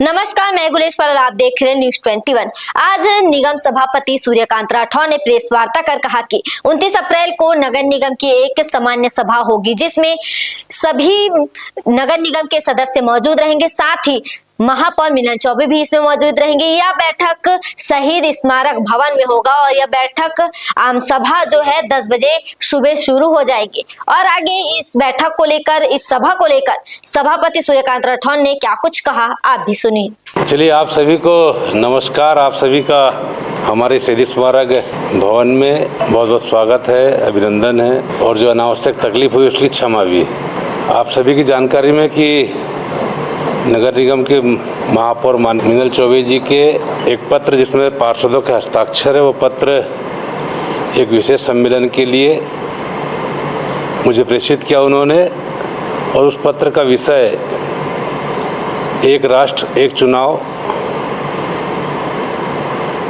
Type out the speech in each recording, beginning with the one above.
नमस्कार, मैं गुलेश पाल और आप देख रहे हैं न्यूज 21। आज निगम सभापति सूर्यकांत राठौर ने प्रेस वार्ता कर कहा कि 29 अप्रैल को नगर निगम की एक सामान्य सभा होगी जिसमें सभी नगर निगम के सदस्य मौजूद रहेंगे। साथ ही महापौर मिलन चौबे भी इसमें मौजूद रहेंगे। यह बैठक शहीद स्मारक भवन में होगा और यह बैठक आम सभा जो है 10 बजे सुबह शुरू हो जाएगी। और आगे इस बैठक को लेकर, इस सभा को लेकर सभापति सूर्यकांत राठौर ने क्या कुछ कहा, आप भी सुनिए। चलिए, आप सभी को नमस्कार। आप सभी का हमारे शहीद स्मारक भवन में बहुत बहुत स्वागत है, अभिनंदन है। और जो अनावश्यक तकलीफ हुई उसकी क्षमा भी। आप सभी की जानकारी में कि नगर निगम के महापौर मिनल चौबे जी के एक पत्र जिसमें पार्षदों के हस्ताक्षर है, वो पत्र एक विशेष सम्मेलन के लिए मुझे प्रेषित किया उन्होंने। और उस पत्र का विषय एक राष्ट्र एक चुनाव,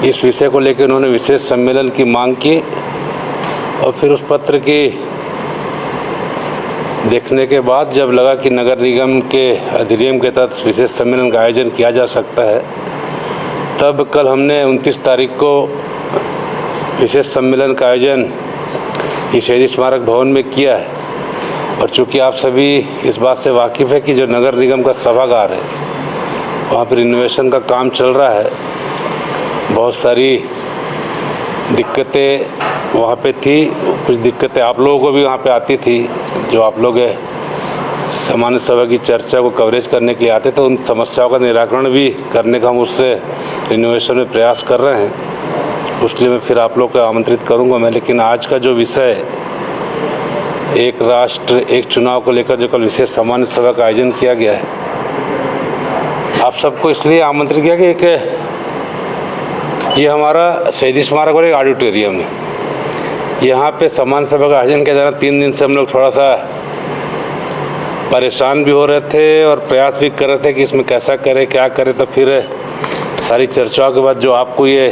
इस विषय को लेकर उन्होंने विशेष सम्मेलन की मांग की। और फिर उस पत्र की देखने के बाद जब लगा कि नगर निगम के अधिनियम के तहत विशेष सम्मेलन का आयोजन किया जा सकता है, तब कल हमने 29 तारीख को विशेष सम्मेलन का आयोजन इस शहीद स्मारक भवन में किया है। और चूँकि आप सभी इस बात से वाकिफ़ है कि जो नगर निगम का सभागार है वहाँ पर रिनोवेशन का काम चल रहा है, बहुत सारी दिक्कतें वहाँ पे थी। कुछ दिक्कतें आप लोगों को भी वहाँ पे आती थी, जो आप लोग सामान्य सभा की चर्चा को कवरेज करने के लिए आते थे। उन समस्याओं का निराकरण भी करने का हम उससे रिनोवेशन में प्रयास कर रहे हैं। उसके लिए मैं फिर आप लोग को आमंत्रित करूँगा मैं। लेकिन आज का जो विषय एक राष्ट्र एक चुनाव को लेकर जो कल विशेष सामान्य सभा का आयोजन किया गया है, आप सबको इसलिए आमंत्रित किया कि एक ये हमारा शहीद स्मारक और एक ऑडिटोरियम है। यहाँ पे सामान्य सभा का आयोजन किया जाना, 3 दिन से हम लोग थोड़ा सा परेशान भी हो रहे थे और प्रयास भी कर रहे थे कि इसमें कैसा करें, क्या करें। तो फिर सारी चर्चाओं के बाद जो आपको ये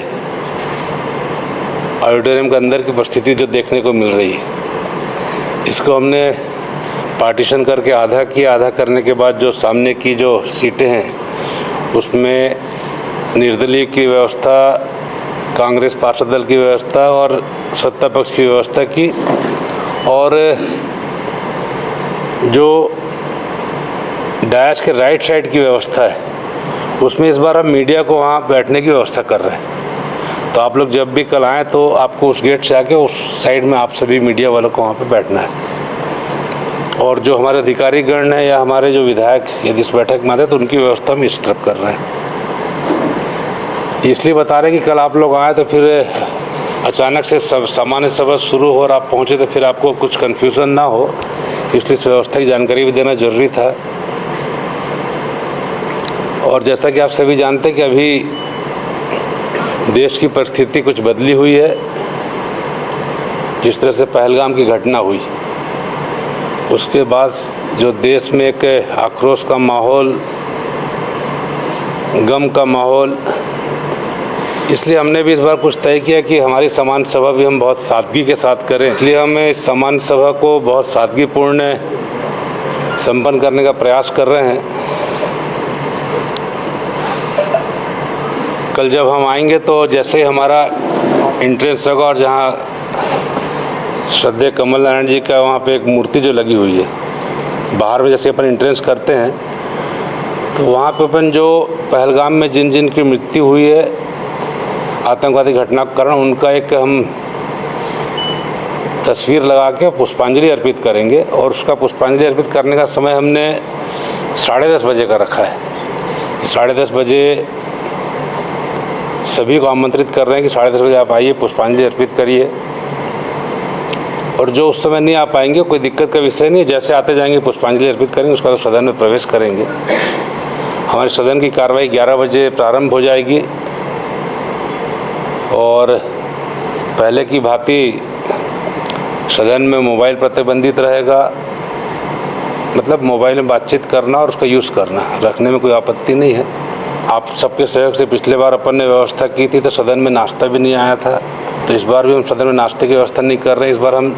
ऑडिटोरियम के अंदर की परिस्थिति जो देखने को मिल रही है, इसको हमने पार्टीशन करके आधा किया। आधा करने के बाद जो सामने की जो सीटें हैं उसमें निर्दलीय की व्यवस्था, कांग्रेस पार्षद दल की व्यवस्था और सत्ता पक्ष की व्यवस्था की। और जो डायस के राइट साइड की व्यवस्था है उसमें इस बार हम मीडिया को वहाँ बैठने की व्यवस्था कर रहे हैं। तो आप लोग जब भी कल आएँ तो आपको उस गेट से आके उस साइड में आप सभी मीडिया वालों को वहाँ पे बैठना है। और जो हमारे अधिकारीगण हैं या हमारे जो विधायक यदि इस बैठक में आते हैं तो उनकी व्यवस्था हम इस तरफ कर रहे हैं। इसलिए बता रहे हैं कि कल आप लोग आए तो फिर अचानक से सब सामान्य सभा शुरू हो और आप पहुँचे तो फिर आपको कुछ कन्फ्यूज़न ना हो, इसलिए इस व्यवस्था की जानकारी भी देना जरूरी था। और जैसा कि आप सभी जानते हैं कि अभी देश की परिस्थिति कुछ बदली हुई है। जिस तरह से पहलगाम की घटना हुई, उसके बाद जो देश में एक आक्रोश का माहौल, गम का माहौल, इसलिए हमने भी इस बार कुछ तय किया कि हमारी सामान्य सभा भी हम बहुत सादगी के साथ करें। इसलिए हम इस सामान्य सभा को बहुत सादगीपूर्ण संपन्न करने का प्रयास कर रहे हैं। कल जब हम आएंगे तो जैसे हमारा एंट्रेंस होगा और जहाँ श्रद्धेय कमल नारायण जी का वहाँ पे एक मूर्ति जो लगी हुई है बाहर में, जैसे अपन एंट्रेंस करते हैं तो वहाँ पे अपन जो पहलगाम में जिन जिन की मृत्यु हुई है आतंकवादी घटना के कारण, उनका एक हम तस्वीर लगा के पुष्पांजलि अर्पित करेंगे। और उसका पुष्पांजलि अर्पित करने का समय हमने 10:30 बजे का रखा है। 10:30 बजे सभी को आमंत्रित कर रहे हैं कि 10:30 बजे आप आइए, पुष्पांजलि अर्पित करिए। और जो उस समय नहीं आ पाएंगे कोई दिक्कत का विषय नहीं, जैसे आते जाएंगे पुष्पांजलि अर्पित करेंगे, उसका तो सदन में प्रवेश करेंगे। हमारे सदन की कार्रवाई 11 बजे प्रारंभ हो जाएगी। और पहले की भांति सदन में मोबाइल प्रतिबंधित रहेगा, मतलब मोबाइल में बातचीत करना और उसका यूज़ करना, रखने में कोई आपत्ति नहीं है। आप सबके सहयोग से पिछले बार अपन ने व्यवस्था की थी तो सदन में नाश्ता भी नहीं आया था, तो इस बार भी हम सदन में नाश्ते की व्यवस्था नहीं कर रहे हैं। इस बार हम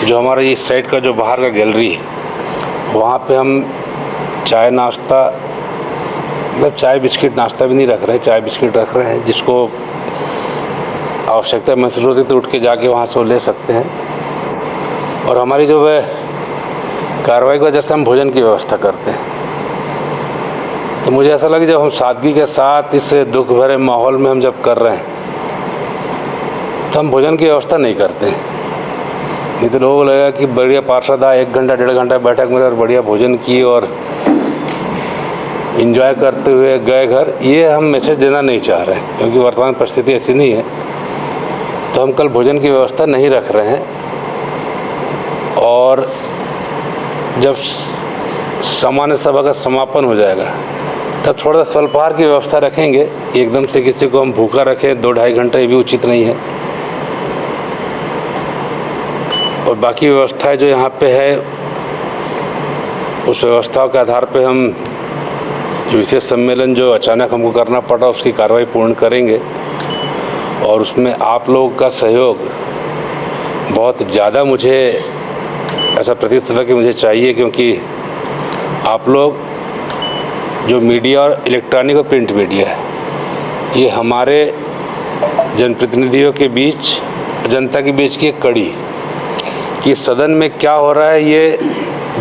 जो हमारा इस साइड का जो बाहर का गैलरी है वहाँ पे हम चाय नाश्ता मतलब चाय बिस्किट नाश्ता भी नहीं रख रहे हैं, चाय बिस्किट रख रहे हैं। जिसको आवश्यकता महसूस होती तो उठ के जाके वहाँ से वो ले सकते हैं। और हमारी जो है कार्रवाई की वजह से हम भोजन की व्यवस्था करते हैं। तो मुझे ऐसा लगा जब हम सादगी के साथ इस दुख भरे माहौल में हम जब कर रहे हैं तो हम भोजन की व्यवस्था नहीं करते। नहीं तो लोगों को लगेगा कि बढ़िया पार्षद आए, 1 घंटा 1.5 घंटा बैठक में और बढ़िया भोजन की और एंजॉय करते हुए गए घर। ये हम मैसेज देना नहीं चाह रहे हैं, क्योंकि वर्तमान परिस्थिति ऐसी नहीं है। तो हम कल भोजन की व्यवस्था नहीं रख रहे हैं। और जब सामान्य सभा का समापन हो जाएगा तब थोड़ा सा स्वल्पाहार की व्यवस्था रखेंगे। एकदम से किसी को हम भूखा रखें 2-2.5 घंटे, ये भी उचित नहीं है। और बाकी व्यवस्थाएं जो यहाँ पे है उस व्यवस्थाओं के आधार पे हम विशेष सम्मेलन जो अचानक हमको करना पड़ा उसकी कार्रवाई पूर्ण करेंगे। और उसमें आप लोगों का सहयोग बहुत ज़्यादा मुझे ऐसा प्रतीत होता कि मुझे चाहिए, क्योंकि आप लोग जो मीडिया और इलेक्ट्रॉनिक और प्रिंट मीडिया है, ये हमारे जनप्रतिनिधियों के बीच, जनता के बीच की एक कड़ी कि सदन में क्या हो रहा है ये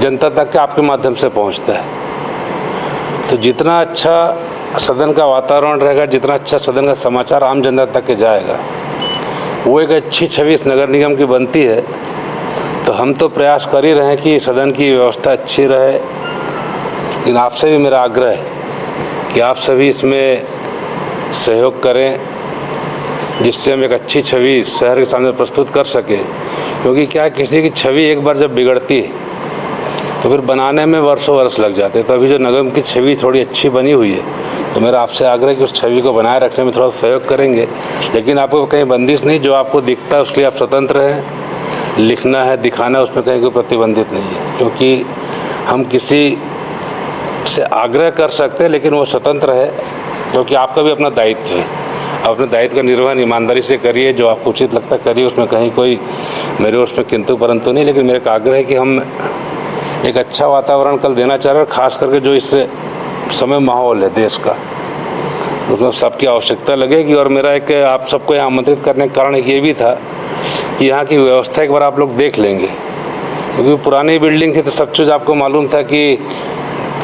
जनता तक आपके माध्यम से पहुंचता है। तो जितना अच्छा सदन का वातावरण रहेगा, जितना अच्छा सदन का समाचार आम जनता तक के जाएगा, वो एक अच्छी छवि इस नगर निगम की बनती है। तो हम तो प्रयास कर ही रहे हैं कि सदन की व्यवस्था अच्छी रहे, लेकिन आपसे भी मेरा आग्रह है कि आप सभी इसमें सहयोग करें, जिससे हम एक अच्छी छवि शहर के सामने प्रस्तुत कर सकें। क्योंकि क्या किसी की छवि एक बार जब बिगड़ती है तो फिर बनाने में वर्षों वर्ष लग जाते हैं। तो अभी जो नगम की छवि थोड़ी अच्छी बनी हुई है, तो मेरा आपसे आग्रह है कि उस छवि को बनाए रखने में थोड़ा सहयोग करेंगे। लेकिन आपको कहीं बंदिश नहीं, जो आपको दिखता है उसके लिए आप स्वतंत्र हैं। लिखना है, दिखाना है, उसमें कहीं कोई प्रतिबंधित नहीं है। क्योंकि हम किसी से आग्रह कर सकते हैं, लेकिन वो स्वतंत्र है, क्योंकि आपका भी अपना दायित्व है। आप अपने दायित्व का निर्वहन ईमानदारी से करिए, जो आपको उचित लगता करिए, उसमें कहीं कोई मेरे उसमें किंतु परंतु नहीं। लेकिन मेरा आग्रह है कि हम एक अच्छा वातावरण कल देना चाह रहे हैं, खास करके जो इस समय माहौल है देश का, उसमें सबकी आवश्यकता लगेगी। और मेरा एक आप सबको यहाँ आमंत्रित करने का कारण एक ये भी था कि यहाँ की व्यवस्था एक बार आप लोग देख लेंगे। क्योंकि पुरानी बिल्डिंग थी तो सब चीज़ आपको मालूम था कि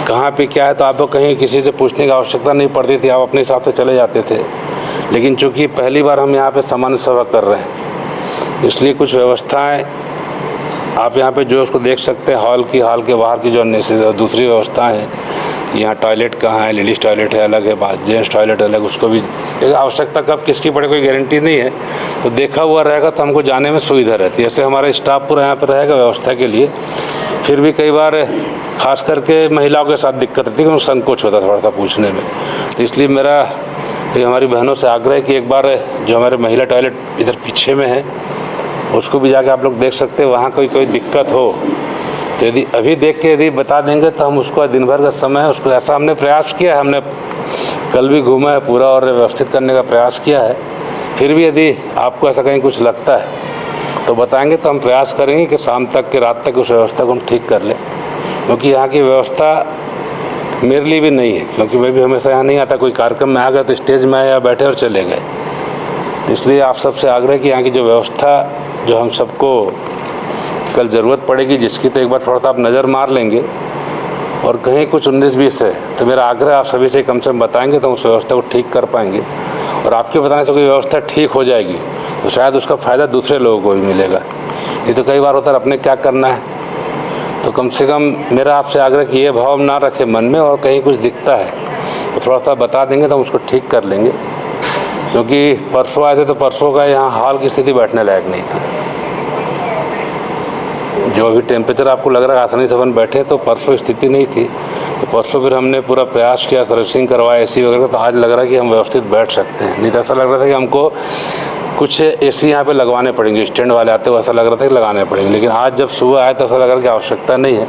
कहाँ पे क्या है, तो आपको कहीं किसी से पूछने की आवश्यकता नहीं पड़ती थी, आप अपने हिसाब से चले जाते थे। लेकिन चूँकि पहली बार हम यहाँ पे सामान्य सभा कर रहे हैं, इसलिए कुछ व्यवस्थाएं आप यहाँ पे जो उसको देख सकते हैं। हॉल के बाहर की जो दूसरी व्यवस्थाएं हैं, यहाँ टॉयलेट कहाँ है, लेडीज़ टॉयलेट है अलग है, बात जेंट्स टॉयलेट अलग, उसको भी आवश्यकता कब किसकी पड़े कोई गारंटी नहीं है। तो देखा हुआ रहेगा तो हमको जाने में सुविधा रहती है। ऐसे हमारा स्टाफ पूरा यहाँ पर रहेगा व्यवस्था के लिए। फिर भी कई बार खास करके महिलाओं के साथ दिक्कत रहती है, क्योंकि संकोच होता है थोड़ा सा पूछने में। तो इसलिए मेरा ये हमारी बहनों से आग्रह है कि एक बार जो हमारे महिला टॉयलेट इधर पीछे में है उसको भी जाके आप लोग देख सकते हैं। वहाँ कोई दिक्कत हो तो यदि अभी देख के यदि बता देंगे तो हम उसको दिन भर का समय उसको ऐसा हमने प्रयास किया है, हमने कल भी घूमा है पूरा और व्यवस्थित करने का प्रयास किया है। फिर भी यदि आपको ऐसा कहीं कुछ लगता है तो बताएंगे, तो हम प्रयास करेंगे कि शाम तक के रात तक उस व्यवस्था को हम ठीक कर लें। क्योंकि यहाँ की व्यवस्था मेरे लिए भी नहीं है, क्योंकि मैं भी हमेशा यहाँ नहीं आता। कोई कार्यक्रम में आ गया तो स्टेज में आए या बैठे और चले गए। तो इसलिए आप सबसे आग्रह कि यहाँ की जो व्यवस्था जो हम सबको कल ज़रूरत पड़ेगी, जिसकी तो एक बार थोड़ा सा आप नज़र मार लेंगे। और कहीं कुछ 19-20 है तो मेरा आग्रह आप सभी से कम से कम बताएंगे तो उस व्यवस्था को ठीक कर पाएंगे। और आपके बताने से कोई व्यवस्था ठीक हो जाएगी तो शायद उसका फ़ायदा दूसरे लोगों को भी मिलेगा। ये तो कई बार होता है अपने क्या करना है। तो कम से कम मेरा आपसे आग्रह कि ये भाव ना रखें मन में, और कहीं कुछ दिखता है तो थोड़ा सा बता देंगे तो हम उसको ठीक कर लेंगे। क्योंकि परसों आए थे तो परसों का यहाँ हाल की स्थिति बैठने लायक नहीं थी। जो अभी टेम्परेचर आपको लग रहा है आसानी से अपन बैठे, तो परसों स्थिति नहीं थी। तो परसों फिर हमने पूरा प्रयास किया, सर्विसिंग करवाया AC वगैरह, तो आज लग रहा है कि हम व्यवस्थित बैठ सकते हैं। नहीं तो ऐसा लग रहा था कि हमको कुछ AC यहाँ पे लगवाने पड़ेंगे, स्टैंड वाले आते हुए ऐसा लग रहा था कि लगाने पड़ेंगे। लेकिन आज जब सुबह आए तो ऐसा लग रहा है कि आवश्यकता नहीं है।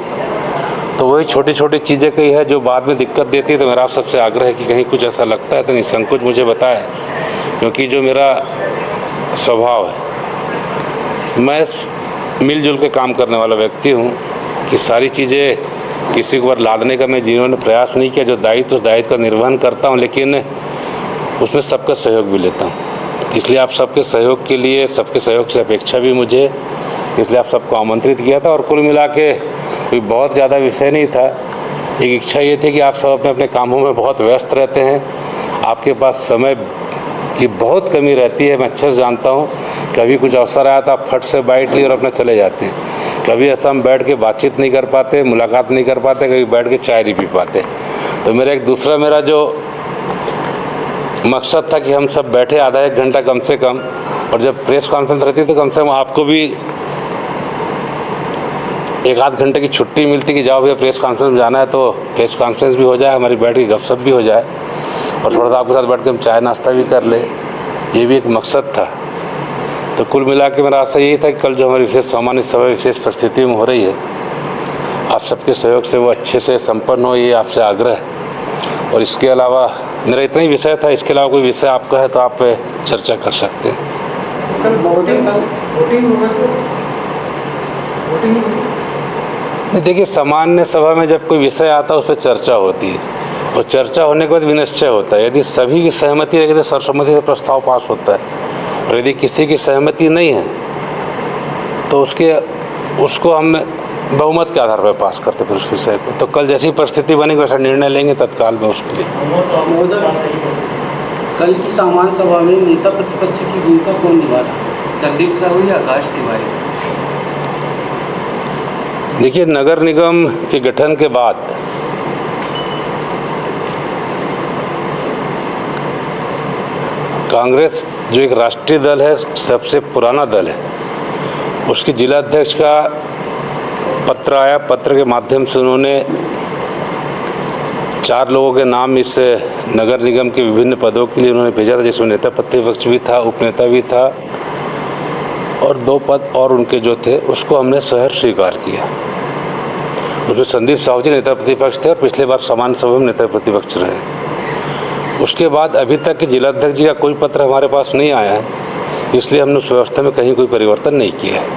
तो वही छोटी छोटी चीज़ें कई है जो बाद में दिक्कत देती है। तो मेरा आप सबसे आग्रह है कि कहीं कुछ ऐसा लगता है तो निसंकोच मुझे बताएं, क्योंकि जो मेरा स्वभाव है, मैं मिलजुल के काम करने वाला व्यक्ति हूँ कि सारी चीज़ें किसी को ऊपर लादने का मैं जीवन में प्रयास नहीं किया। जो दायित्व उस दायित्व का निर्वहन करता हूँ, लेकिन उसमें सबका सहयोग भी लेता हूँ। इसलिए आप सबके सहयोग के लिए, सबके सहयोग से अपेक्षा भी मुझे, इसलिए आप सबको आमंत्रित किया था। और कुल मिला के कोई बहुत ज़्यादा विषय नहीं था। एक इच्छा ये थी कि आप सब अपने अपने कामों में बहुत व्यस्त रहते हैं, आपके पास समय की बहुत कमी रहती है, मैं अच्छे से जानता हूँ। कभी कुछ अवसर आया तो आप फट से बैठ लिए और अपना चले जाते हैं। कभी ऐसा हम बैठ के बातचीत नहीं कर पाते, मुलाकात नहीं कर पाते, कभी बैठ के चाय नहीं पी पाते। तो मेरा जो मकसद था कि हम सब बैठे आधा एक घंटा कम से कम, और जब प्रेस कॉन्फ्रेंस रहती तो कम से कम आपको भी एक आध घंटे की छुट्टी मिलती कि जाओ भैया प्रेस कॉन्फ्रेंस में जाना है, तो प्रेस कॉन्फ्रेंस भी हो जाए, हमारी बैठ के गपशप भी हो जाए, और थोड़ा सा आपके साथ बैठ के हम चाय नाश्ता भी कर ले। ये भी एक मकसद था। तो कुल मिला के मेरा आशा यही था कि कल जो हमारी विशेष सामान्य सभा विशेष परिस्थिति में हो रही है, आप सबके सहयोग से वो अच्छे से संपन्न हो, ये आपसे आग्रह है। और इसके अलावा मेरा इतना ही विषय था। इसके अलावा कोई विषय आपका है तो आप पे चर्चा कर सकते हैं। नहीं, देखिए, सामान्य सभा में जब कोई विषय आता है उस पर चर्चा होती है, और चर्चा होने के बाद विनिश्चय होता है। यदि सभी की सहमति रहेगी तो सर्वसम्मति से प्रस्ताव पास होता है, और यदि किसी की सहमति नहीं है तो उसको हम बहुमत के आधार पर पास करते फिर उस विषय को। तो कल जैसी परिस्थिति बनेगी वैसा निर्णय लेंगे तत्काल में उसके लिए। कल की सामान्य सभा में नेता प्रतिपक्ष की भूमिका कौन निभा रहा? संदीप साहू या आकाश तिवारी? देखिए, नगर निगम के गठन के बाद कांग्रेस जो एक राष्ट्रीय दल है, सबसे पुराना दल है, उसके जिला अध्यक्ष का पत्र आया। पत्र के माध्यम से उन्होंने 4 लोगों के नाम इस नगर निगम के विभिन्न पदों के लिए उन्होंने भेजा था, जिसमें नेता प्रतिपक्ष भी था, उपनेता भी था, और 2 पद और उनके जो थे उसको हमने सहर्ष स्वीकार किया। उसमें संदीप साहू जी नेता प्रतिपक्ष थे और पिछले बार सामान्य सभा में नेता प्रतिपक्ष रहे। उसके बाद अभी तक के जिलाध्यक्ष जी का कोई पत्र हमारे पास नहीं आया है, इसलिए हमने उस व्यवस्था में कहीं कोई परिवर्तन नहीं किया है।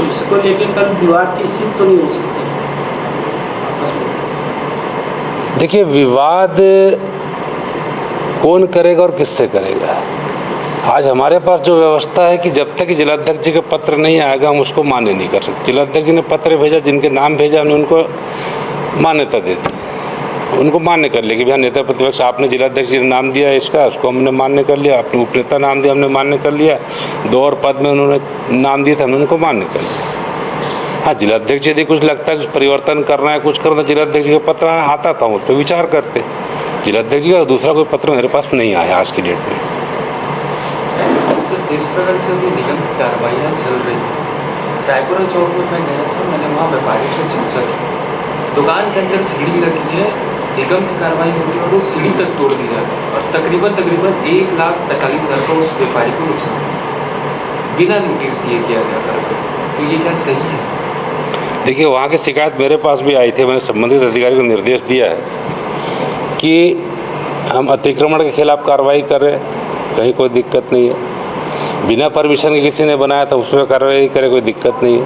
इसको लेकर कल विवाद की स्थिति तो नहीं हो सकती? देखिए, विवाद कौन करेगा और किससे करेगा? आज हमारे पास जो व्यवस्था है कि जब तक जिलाध्यक्ष जी का पत्र नहीं आएगा हम उसको मान्य नहीं कर सकते। जिलाध्यक्ष जी ने पत्र भेजा, जिनके नाम भेजा हमने उनको मान्यता दे दी, उनको मान्य कर लिया कि भैया नेता प्रतिपक्ष आपने जिलाध्यक्ष जी ने नाम दिया इसका, उसको हमने मान्य कर लिया। आपने उपनेता नाम दिया, हमने मान्य कर लिया। 2 और पद में उन्होंने नाम दिए थे, हमने उनको मान्य कर लिया। हाँ, जिलाध्यक्ष यदि कुछ लगता है कुछ परिवर्तन करना है, कुछ करना, जिलाध्यक्ष जी का पत्र आता था, उस पर विचार करते। जिलाध्यक्ष जी का दूसरा कोई पत्र मेरे पास नहीं आया आज की डेट में। जिस प्रकार से अभी निगम की कार्रवाइयाँ चल रही हैं, रायपुरा चौक में मैं गया था, मैंने वहाँ व्यापारी से चर्चा की। दुकान के अंदर सीढ़ी रखी है, निगम की कार्रवाई होती है और वो सीढ़ी तक तोड़ दी जाती है, और तकरीबन 1,45,000 का उस व्यापारी को नुकसान बिना नोटिस दिए किया गया करके। तो ये क्या सही है? देखिए, वहाँ की शिकायत मेरे पास भी आई थी। मैंने संबंधित अधिकारी को निर्देश दिया है कि हम अतिक्रमण के खिलाफ कार्रवाई कर रहे हैं, कहीं कोई दिक्कत नहीं है। बिना परमिशन के किसी ने बनाया था उसमें कार्रवाई करे, कोई दिक्कत नहीं है।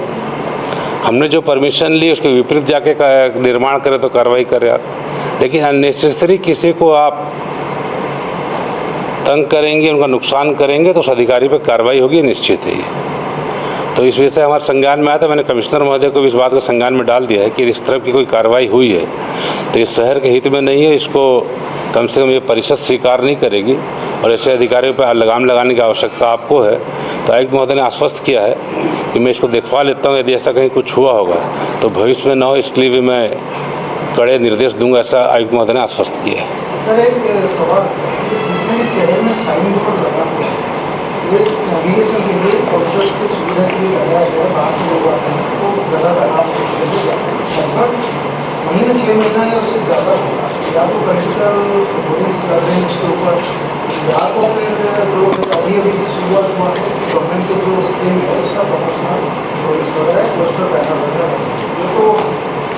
हमने जो परमिशन ली उसके विपरीत जाके निर्माण करे तो कार्रवाई करे आप। लेकिन अननेसेसरी किसी को आप तंग करेंगे, उनका नुकसान करेंगे तो उस अधिकारी पर कार्रवाई होगी, निश्चित है। तो इस विषय हमारे संज्ञान में आया था। मैंने कमिश्नर महोदय को भी इस बात को संज्ञान में डाल दिया है कि इस तरह की कोई कार्रवाई हुई है तो इस शहर के हित में नहीं है, इसको कम से कम ये परिषद स्वीकार नहीं करेगी, और ऐसे अधिकारियों पर लगाम लगाने की आवश्यकता आपको है। तो आयुक्त महोदय ने आश्वस्त किया है कि मैं इसको दिखवा लेता हूँ, यदि ऐसा कहीं कुछ हुआ होगा तो भविष्य में न हो, इसके लिए भी मैं कड़े निर्देश दूंगा, ऐसा आयुक्त महोदय ने आश्वस्त किया है। सर, एक सवाल, जितने भी शहर में साइन बोर्ड लगा हुआ है, वो नेविगेशन के लिए ऑफिसर्स की सुविधा के लिए लगाया गया है। बाहर से लोग आते हैं तो ज़्यादा लगाव लगभग महीने 6 महीना या उससे ज़्यादा होगा, या तो कलेक्टर पुलिस गवर्नमेंट के ऊपर, या तो फिर जो अभी शुरुआत हुआ है गवर्नमेंट की जो स्कीम है उसका प्रमोशनल पुलिस वगैरह पोस्टर पैसा वगैरह, तो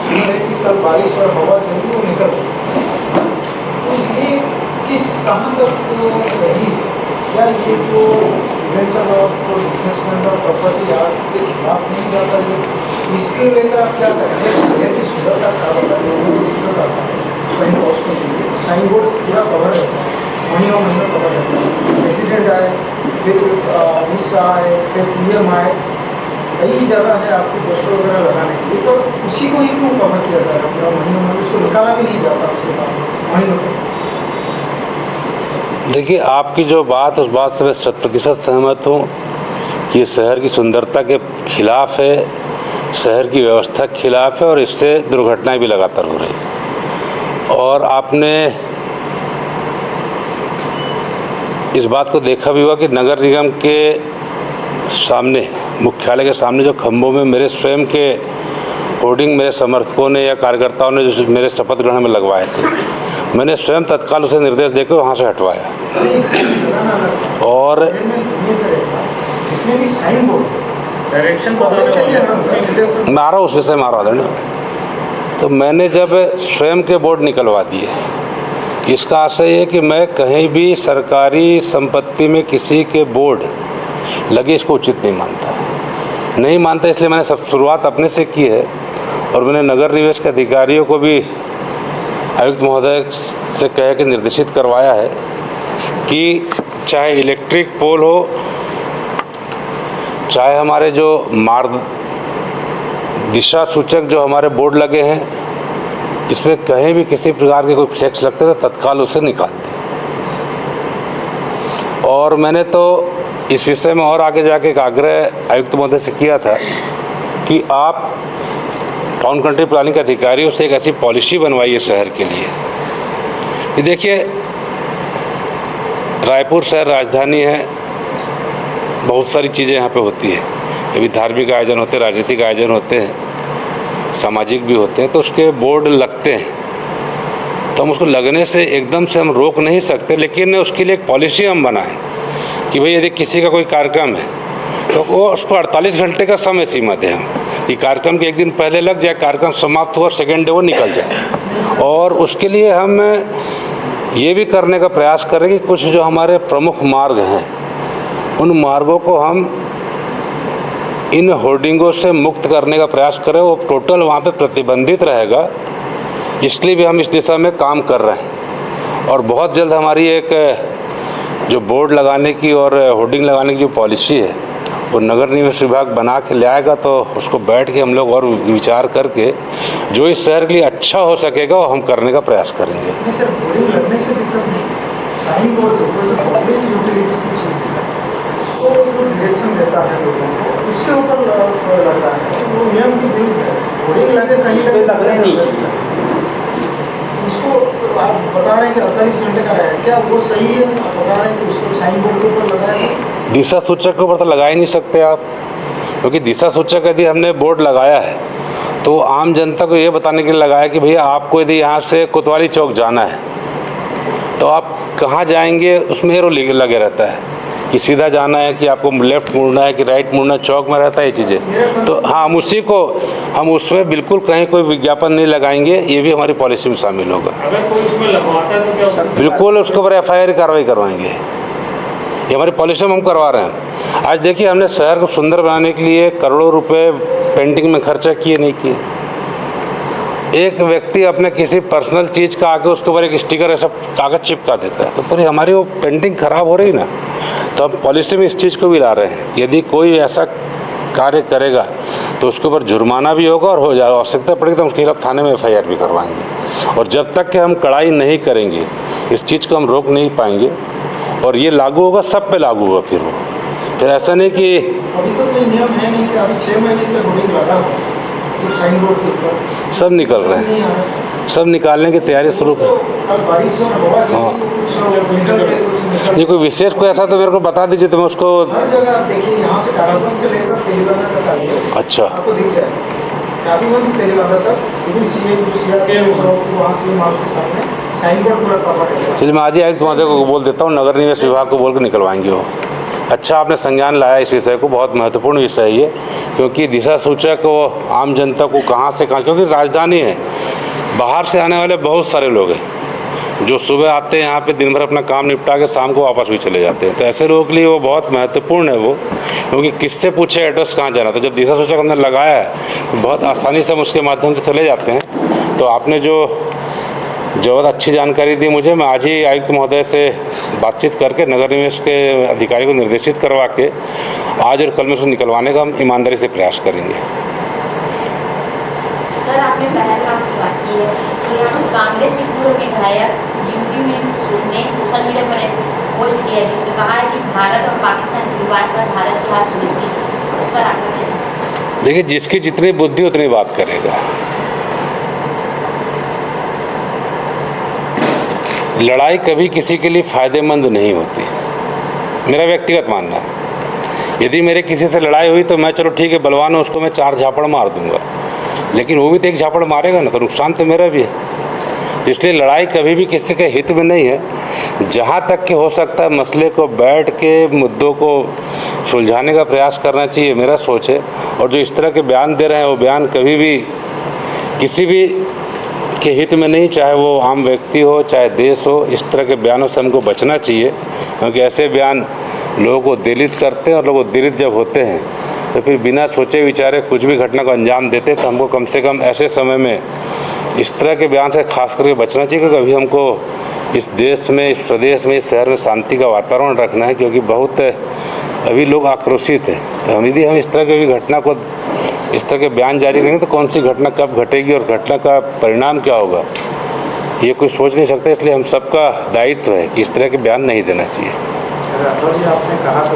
सुन रहे कि कल बारिश और हवा चली वो निकल, तो ये किस कहाँ तक सही है? क्या ये जो इवेंट्स और बिजनेसमैन और प्रॉपर्टी आपके खिलाफ नहीं जाता है, इसके लेकर आप क्या करेंगे? शहर की सुंदरता खराब होता है, लोगों को दिक्कत आता है, कहीं पहुँचने के लिए साइन बोर्ड पूरा कवर रहता है, महीनों महीनों कवर रहता है। प्रेसिडेंट आए, फिर अमित शाह आए, फिर PM आए, कई जगह है आपको पोस्टर वगैरह लगाने के लिए, तो उसी को ही क्यों कवर किया जाएगा पूरा महीनों में? उसको निकाला भी नहीं जाता उसके बाद महीनों में। देखिए, आपकी जो बात उस बात से मैं 100% सहमत हूँ कि ये शहर की सुंदरता के खिलाफ है, शहर की व्यवस्था के खिलाफ है और इससे दुर्घटनाएं भी लगातार हो रही हैं। और आपने इस बात को देखा भी हुआ कि नगर निगम के सामने, मुख्यालय के सामने जो खंभों में मेरे स्वयं के होर्डिंग मेरे समर्थकों ने या कार्यकर्ताओं ने जो मेरे शपथ ग्रहण में लगवाए थे, मैंने स्वयं तत्काल उसे निर्देश देकर वहाँ से हटवाया। और जितने भी साइन बोर्ड डायरेक्शन मैं आ रहा हूँ उस विषय में आ रहा ना, तो मैंने जब स्वयं के बोर्ड निकलवा दिए, इसका आशय है कि मैं कहीं भी सरकारी संपत्ति में किसी के बोर्ड लगे इसको उचित नहीं मानता, इसलिए मैंने सब शुरुआत अपने से की है। और मैंने नगर निवेश के अधिकारियों को भी आयुक्त महोदय से कह के निर्देशित करवाया है कि चाहे इलेक्ट्रिक पोल हो, चाहे हमारे जो मार्ग दिशा सूचक जो हमारे बोर्ड लगे हैं, इसमें कहीं भी किसी प्रकार के कोई फ्लेक्स लगते हैं तो तत्काल उसे निकाल दें। और मैंने तो इस विषय में और आगे जाके एक आग्रह आयुक्त महोदय से किया था कि आप टाउन कंट्री प्लानिंग के अधिकारियों से एक ऐसी पॉलिसी बनवाइए शहर के लिए कि देखिए, रायपुर शहर राजधानी है, बहुत सारी चीज़ें यहाँ पे होती है, कभी धार्मिक आयोजन होते हैं, राजनीतिक आयोजन होते हैं, सामाजिक भी होते हैं, तो उसके बोर्ड लगते हैं, तो हम उसको लगने से एकदम से हम रोक नहीं सकते, लेकिन उसके लिए एक पॉलिसी हम बनाएं कि भाई यदि किसी का कोई कार्यक्रम है तो वो उसको 48 घंटे का समय सीमा दें हम, कि कार्यक्रम के एक दिन पहले लग जाए, कार्यक्रम समाप्त हुआ सेकेंड डे वो निकल जाए। और उसके लिए हम ये भी करने का प्रयास करें कि कुछ जो हमारे प्रमुख मार्ग हैं, उन मार्गों को हम इन होर्डिंगों से मुक्त करने का प्रयास करें। वो टोटल वहाँ पे प्रतिबंधित रहेगा, इसलिए भी हम इस दिशा में काम कर रहे हैं। और बहुत जल्द हमारी एक जो बोर्ड लगाने की और होर्डिंग लगाने की जो पॉलिसी है, वो नगर निवेश विभाग बना के ले आएगा, तो उसको बैठ के हम लोग और विचार करके जो इस शहर के लिए अच्छा हो सकेगा वो हम करने का प्रयास करेंगे। नहीं सर, बोर्डिंग लगने से दिक्कत नहीं, साइन बोर्ड जो पब्लिक यूटिलिटी की चीज़ है, उसको जो डायरेक्शन देता है लोगों को, उसके ऊपर लगता है, वो नियम के विरुद्ध है। बोर्डिंग लगे कहीं लग रहे नहीं, उसको आप बता रहे हैं कि 48 घंटे का रहेगा, क्या वो सही है? आप बता रहे हैं कि उसको साइन बोर्ड के ऊपर लगाया, दिशा सूचक के ऊपर तो लगा ही नहीं सकते आप, क्योंकि दिशा सूचक यदि हमने बोर्ड लगाया है तो आम जनता को ये बताने के लिए लगाया कि भैया आपको यदि यहाँ से कोतवाली चौक जाना है तो आप कहाँ जाएंगे, उसमें एरो लगे रहता है कि सीधा जाना है, कि आपको लेफ्ट मुड़ना है कि राइट मुड़ना, चौक में रहता है ये चीज़ें। तो हाँ, हम उसमें बिल्कुल कहीं कोई विज्ञापन नहीं लगाएंगे, ये भी हमारी पॉलिसी में शामिल होगा। अगर कोई उसमें लगवाता है तो क्या बिल्कुल उसके ऊपर FIR कार्रवाई करवाएंगे, ये हमारी पॉलिसी में हम करवा रहे हैं। आज देखिए, हमने शहर को सुंदर बनाने के लिए करोड़ों रुपए पेंटिंग में खर्चा किए नहीं किए। एक व्यक्ति अपने किसी पर्सनल चीज़ का आके उसके ऊपर एक स्टिकर ऐसा कागज़ चिपका देता है, तो पूरी हमारी वो पेंटिंग खराब हो रही ना। तो हम पॉलिसी में इस चीज़ को भी ला रहे हैं, यदि कोई ऐसा कार्य करेगा तो उसके ऊपर जुर्माना भी होगा, और हो जाए आवश्यकता पड़ेगी तो उसके खिलाफ थाने में FIR भी करवाएंगे। और जब तक कि हम कड़ाई नहीं करेंगे, इस चीज़ को हम रोक नहीं पाएंगे, और ये लागू होगा, सब पे लागू होगा। फिर ऐसा नहीं कि अभी तो कोई नियम है नहीं कि अभी 6 महीने से होर्डिंग लगा हुआ है सिर्फ साइन बोर्ड के ऊपर, सब निकल रहे हैं, सब निकालने की तैयारी शुरू कर। कल बारिश और हवा ये कोई विशेष कोई ऐसा तो मेरे को बता दीजिए, तो मैं उसको हर जगह आप देखिए, यहाँ से कालीगंज से लेकर तेलंगाना तक आइए, अच्छा आपको दिख जाएगा। कालीगंज से तेलंगाना तक लेकिन CM चौक वहाँ CM हाउस के सामने साइन बोर्ड पूरा कवर है। चलिए, मैं आज ही आयुक्त महोदय को बोल देता हूँ, नगर निवेश विभाग को बोल के निकलवाएंगे वो। अच्छा, आपने संज्ञान लाया इस विषय को, बहुत महत्वपूर्ण विषय है ये, क्योंकि दिशा सूचक वो आम जनता को कहाँ से कहाँ, क्योंकि राजधानी है, बाहर से आने वाले बहुत सारे लोग हैं, जो सुबह आते हैं यहाँ पे दिन भर अपना काम निपटा के शाम को वापस भी चले जाते हैं। तो ऐसे लोगों के लिए वो बहुत महत्वपूर्ण है वो, क्योंकि किससे पूछे एड्रेस कहाँ जाना। तो जब दिशा सूचक हमने लगाया है तो बहुत आसानी से हम उसके माध्यम से चले जाते हैं। तो आपने जो बहुत अच्छी जानकारी दी मुझे, मैं आज ही आयुक्त महोदय से बातचीत करके नगर निवेश के अधिकारी को निर्देशित करवा के आज और कल में उसको निकलवाने का हम ईमानदारी से प्रयास करेंगे। सर, आपने पहलगाम की बात की है, तो यहाँ पर कांग्रेस के पूर्व विधायक यूपी में ने सोशल मीडिया पर एक पोस्ट किया है जिसमें कहा है कि भारत और पाकिस्तान के विवाद पर भारत के हाथ सुनिश्चित, उस पर आपका देखिए, जिसकी जितनी बुद्धि उतनी बात करेगा। लड़ाई कभी किसी के लिए फ़ायदेमंद नहीं होती, मेरा व्यक्तिगत मानना है। यदि मेरे किसी से लड़ाई हुई तो मैं चलो ठीक है, बलवान है, उसको मैं 4 झापड़ मार दूंगा, लेकिन वो भी तो 1 झापड़ मारेगा ना, तो नुकसान तो मेरा भी है। तो इसलिए लड़ाई कभी भी किसी के हित में नहीं है। जहाँ तक कि हो सकता है मसले को बैठ के मुद्दों को सुलझाने का प्रयास करना चाहिए, मेरा सोच है। और जो इस तरह के बयान दे रहे हैं वो बयान कभी भी किसी भी के हित में नहीं, चाहे वो आम व्यक्ति हो चाहे देश हो। इस तरह के बयानों से हमको बचना चाहिए, क्योंकि ऐसे बयान लोगों को दिलित करते हैं, और लोग दिलित जब होते हैं तो फिर बिना सोचे विचारे कुछ भी घटना को अंजाम देते। तो हमको कम से कम ऐसे समय में इस तरह के बयान से खास करके बचना चाहिए, क्योंकि अभी हमको इस देश में, इस प्रदेश में, इस शहर में शांति का वातावरण रखना है, क्योंकि बहुत अभी लोग आक्रोशित हैं। तो यदि हम इस तरह की भी घटना को, इस तरह के बयान जारी करेंगे तो कौन सी घटना कब घटेगी और घटना का परिणाम क्या होगा ये कोई सोच नहीं सकता। इसलिए हम सबका दायित्व है कि इस तरह के बयान नहीं देना चाहिए। राठौर जी, आपने कहा था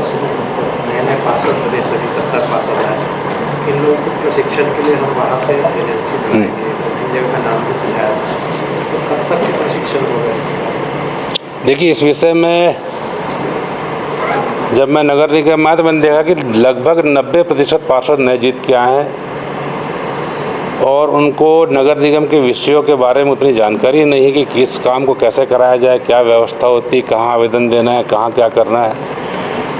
नए पार्षद बने, सभी 70 पार्षद आए, इन लोगों को प्रशिक्षण के लिए हम वहाँ से एजेंसी बनाएंगे, 2-3 जगह का नाम भी सुझाया। तो कब तक के प्रशिक्षण हो गए? देखिए, इस विषय में जब मैं नगर निगम में आया तो मैंने देखा कि लगभग 90% पार्षद नए जीत के आए हैं, और उनको नगर निगम के विषयों के बारे में उतनी जानकारी नहीं है कि किस काम को कैसे कराया जाए, क्या व्यवस्था होती है, कहाँ आवेदन देना है, कहाँ क्या करना है।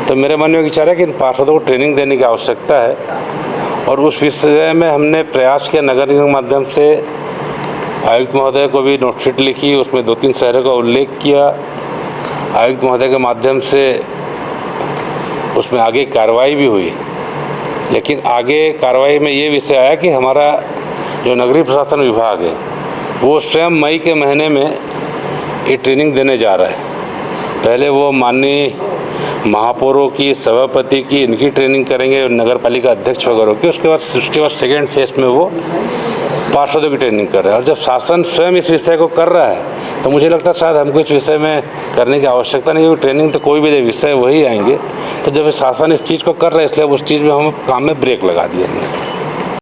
तो मेरे मन में विचार है कि इन पार्षदों को ट्रेनिंग देने की आवश्यकता है, और उस विषय में हमने प्रयास किया। नगर निगम के माध्यम से आयुक्त महोदय को भी नोटशीट लिखी, उसमें 2-3 शहरों का उल्लेख किया। आयुक्त महोदय के माध्यम से उसमें आगे कार्रवाई भी हुई, लेकिन आगे कार्रवाई में ये विषय आया कि हमारा जो नगरीय प्रशासन विभाग है वो स्वयं मई के महीने में ये ट्रेनिंग देने जा रहा है। पहले वो माननीय महापौरों की, सभापति की, इनकी ट्रेनिंग करेंगे, नगर पालिका अध्यक्ष वगैरह की। उसके बाद सेकेंड फेज में वो पार्षदों की ट्रेनिंग कर रहे हैं। और जब शासन स्वयं इस विषय को कर रहा है तो मुझे लगता है शायद हमको इस विषय में करने की आवश्यकता नहीं, क्योंकि ट्रेनिंग तो कोई भी विषय वही आएंगे। तो जब शासन इस चीज़ को कर रहा है, इसलिए उस चीज़ में हम काम में ब्रेक लगा दिया।